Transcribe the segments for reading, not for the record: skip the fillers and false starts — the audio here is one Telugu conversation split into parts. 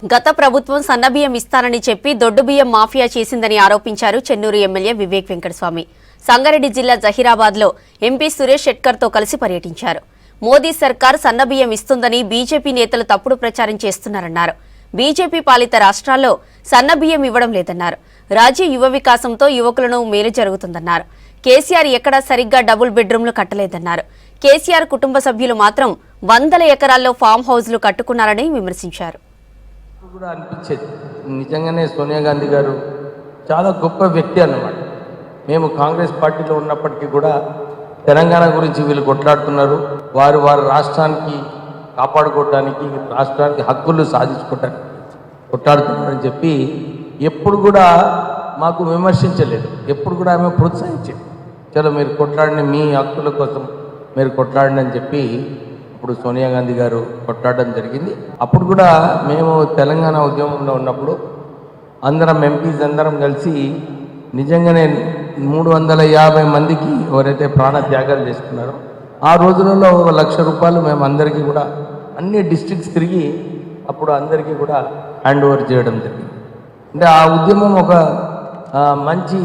గత ప్రభుత్వం సన్నబియ్యం ఇస్తానని చెప్పి దొడ్డు బియ్యం మాఫియా చేసిందని ఆరోపించారు చెన్నూరు ఎమ్మెల్యే వివేక్ వెంకటస్వామి. సంగారెడ్డి జిల్లా జహీరాబాద్లో ఎంపీ సురేష్ షెట్కర్తో కలిసి పర్యటించారు. మోదీ సర్కార్ సన్నబియ్యం ఇస్తుందని బీజేపీ నేతలు తప్పుడు ప్రచారం చేస్తున్నారన్నారు. బీజేపీ పాలిత రాష్ట్రాల్లో సన్నబియ్యం ఇవ్వడం లేదన్నారు. రాజ్య యువ వికాసంతో యువకులను మేలు జరుగుతుందన్నారు. కేసీఆర్ ఎక్కడా సరిగ్గా డబుల్ బెడ్రూమ్లు కట్టలేదన్నారు. కేసీఆర్ కుటుంబ సభ్యులు మాత్రం వందల ఎకరాల్లో ఫామ్ హౌజ్లు కట్టుకున్నారని విమర్శించారు. కూడా అనిపించేది నిజంగానే సోనియా గాంధీ గారు చాలా గొప్ప వ్యక్తి అన్నమాట. మేము కాంగ్రెస్ పార్టీలో ఉన్నప్పటికీ కూడా తెలంగాణ గురించి వీళ్ళు కొట్లాడుతున్నారు. వారు రాష్ట్రానికి కాపాడుకోవడానికి, రాష్ట్రానికి హక్కులు సాధించుకోవడానికి కొట్లాడుతున్నారని చెప్పి ఎప్పుడు కూడా మాకు విమర్శించలేదు. ఎప్పుడు కూడా ఆమె ప్రోత్సహించేది. చలో మీరు కొట్లాడిన, మీ హక్కుల కోసం మీరు కొట్లాడండి అని చెప్పి ఇప్పుడు సోనియా గాంధీ గారు కొట్లాడడం జరిగింది. అప్పుడు కూడా మేము తెలంగాణ ఉద్యమంలో ఉన్నప్పుడు అందరం ఎంపీస్ అందరం కలిసి నిజంగానే 350 మందికి ఎవరైతే ప్రాణ త్యాగాలు చేసుకున్నారో ఆ రోజులలో 1 లక్ష రూపాయలు మేము అందరికీ కూడా అన్ని డిస్ట్రిక్ట్స్ తిరిగి అప్పుడు అందరికీ కూడా హ్యాండ్ ఓవర్ చేయడం జరిగింది. అంటే ఆ ఉద్యమం ఒక మంచి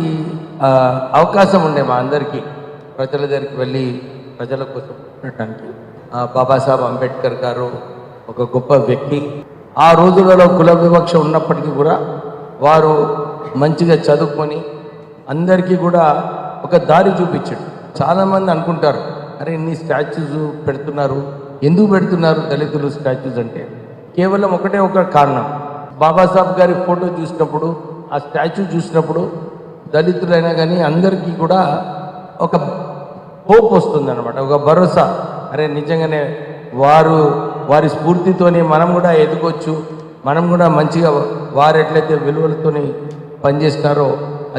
అవకాశం ఉండే మా అందరికీ ప్రజల దగ్గరికి వెళ్ళి ప్రజల కోసం ఉండటానికి. బాబాసాహెబ్ అంబేద్కర్ గారు ఒక గొప్ప వ్యక్తి. ఆ రోజులలో కుల వివక్ష ఉన్నప్పటికీ కూడా వారు మంచిగా చదువుకొని అందరికీ కూడా ఒక దారి చూపించాడు. చాలామంది అనుకుంటారు, అరే ఇన్ని స్టాచ్యూస్ పెడుతున్నారు, ఎందుకు పెడుతున్నారు దళితులు స్టాచ్యూస్ అంటే కేవలం ఒక కారణం. బాబాసాహెబ్ గారి ఫోటో చూసినప్పుడు, ఆ స్టాచ్యూ చూసినప్పుడు దళితులైనా కానీ అందరికీ కూడా ఒక హోప్ వస్తుంది అన్నమాట, ఒక భరోసా. అరే నిజంగానే వారి స్ఫూర్తితోని మనం కూడా ఎదగొచ్చు, మనం కూడా మంచిగా వారు ఎట్లయితే విలువలతోని పనిచేస్తారో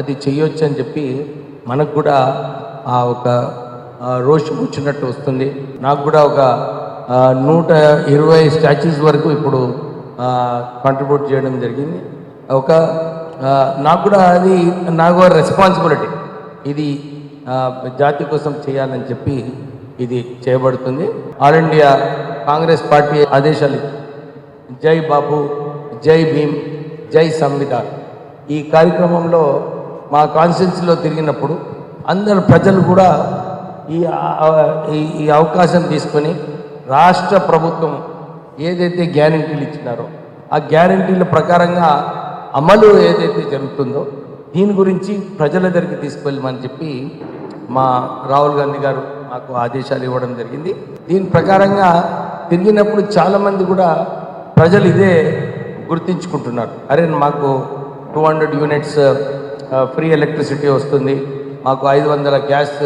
అది చెయ్యొచ్చు అని చెప్పి మనకు కూడా ఒక రోషం వచ్చినట్టు వస్తుంది. నాకు కూడా ఒక 120 స్టాచ్యూస్ వరకు ఇప్పుడు కాంట్రిబ్యూట్ చేయడం జరిగింది. నాకు కూడా అది నాకు రెస్పాన్సిబిలిటీ, ఇది జాతి కోసం చేయాలని చెప్పి ఇది చేయబడుతుంది. ఆల్ ఇండియా కాంగ్రెస్ పార్టీ ఆదేశాలు జై బాబు, జై భీమ్, జై సంవిధాన్. ఈ కార్యక్రమంలో మా కాన్స్టిట్యున్సీలో తిరిగినప్పుడు అందరు ప్రజలు కూడా ఈ అవకాశం తీసుకొని రాష్ట్ర ప్రభుత్వం ఏదైతే గ్యారంటీలు ఇచ్చినారో ఆ గ్యారంటీల ప్రకారంగా అమలు ఏదైతే జరుగుతుందో దీని గురించి ప్రజల దగ్గరికి తీసుకెళ్ళమని చెప్పి మా రాహుల్ గాంధీ గారు మాకు ఆదేశాలు ఇవ్వడం జరిగింది. దీని ప్రకారంగా తిరిగినప్పుడు చాలామంది కూడా ప్రజలు ఇదే గుర్తించుకుంటున్నారు. అరే మాకు 200 యూనిట్స్ ఫ్రీ ఎలక్ట్రిసిటీ వస్తుంది, మాకు 500 గ్యాస్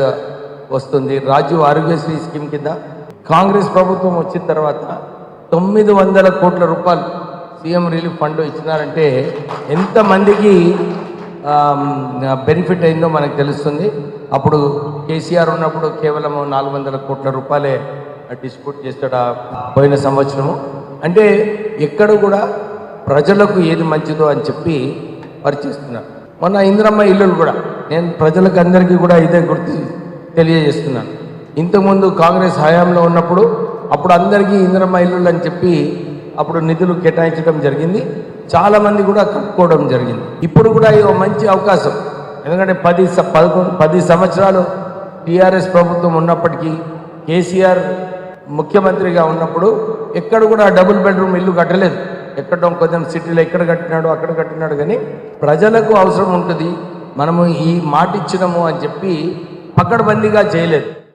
వస్తుంది. రాజీవ్ ఆరోగ్యశ్రీ స్కీమ్ కింద కాంగ్రెస్ ప్రభుత్వం వచ్చిన తర్వాత 900 కోట్ల రూపాయలు సీఎం రిలీఫ్ ఫండ్ ఇచ్చినారంటే ఎంతమందికి బెనిఫిట్ అయిందో మనకు తెలుస్తుంది. అప్పుడు కేసీఆర్ ఉన్నప్పుడు కేవలం 400 కోట్ల రూపాయలే డిస్ట్రిబ్యూట్ చేస్తాడు పోయిన సంవత్సరము. అంటే ఎక్కడ కూడా ప్రజలకు ఏది మంచిదో అని చెప్పి వారు చేస్తున్నారు. మొన్న ఇందిరమ్మ ఇల్లులు కూడా నేను ప్రజలకు అందరికీ కూడా ఇదే తెలియజేస్తున్నాను. ఇంతకుముందు కాంగ్రెస్ హయాంలో ఉన్నప్పుడు అప్పుడు అందరికీ ఇందిరమ్మ ఇల్లులు అని చెప్పి అప్పుడు నిధులు కేటాయించడం జరిగింది, చాలామంది కూడా కట్టుకోవడం జరిగింది. ఇప్పుడు కూడా ఇది మంచి అవకాశం. ఎందుకంటే 10 సంవత్సరాలు టీఆర్ఎస్ ప్రభుత్వం ఉన్నప్పటికీ కేసీఆర్ ముఖ్యమంత్రిగా ఉన్నప్పుడు ఎక్కడ కూడా డబుల్ బెడ్రూమ్ ఇల్లు కట్టలేదు. ఎక్కడో కొంచెం సిటీలో ఎక్కడ కట్టినాడు అక్కడ కట్టినాడు, కానీ ప్రజలకు అవసరం ఉంటుంది, మనము ఈ మాట ఇచ్చినాము అని చెప్పి పకడ్బందీగా చేయలేదు.